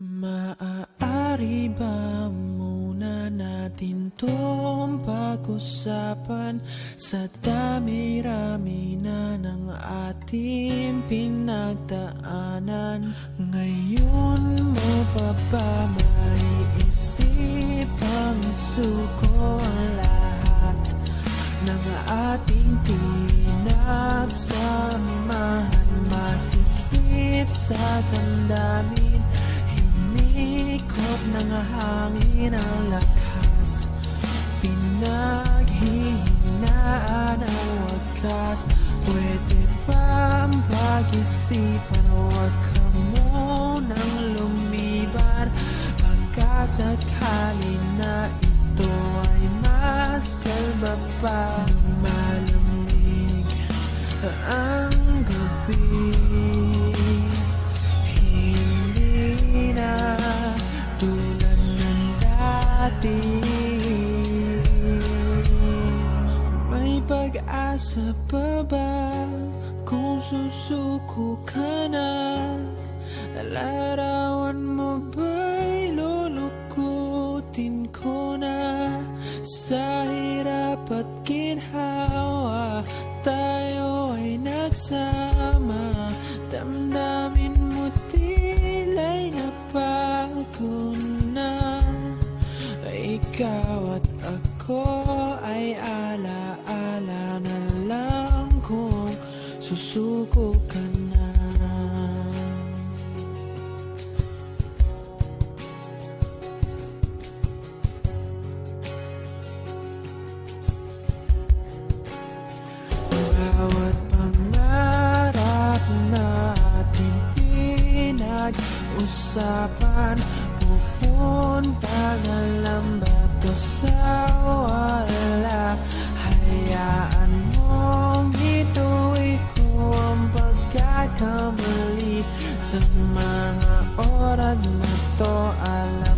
Maaari ba muna natin tong pag-usapan sa dami-rami na ng ating pinagdaanan? Ngayon mo pa ba maiisip ang isuko ang lahat ng ating pinagsamahan? Masikip sa damdamin, ikot ng hangin ang lakas, pinaghihinaan ang wakas. Pwede bang pag-isipan, huwag ka munang lumiban, pagkasakali na ito ay masalba pa. Lumalamig ang gabi, tulad ng dati. May pag-asa pa ba kung susuko ka na? Larawan mo ba'y lulukutin ko na? Sa hirap at ginhawa tayo ay nagsama, damdamin mo tila'y napagod na. Ikaw at ako ay alaala na lang kung susuko ka na. Bawat pangarap natin pinag-usapan, pupunta na lang ba to sa wala? Hayaan mong ituwi ko ang pagkakamali sa mga oras na to. Alam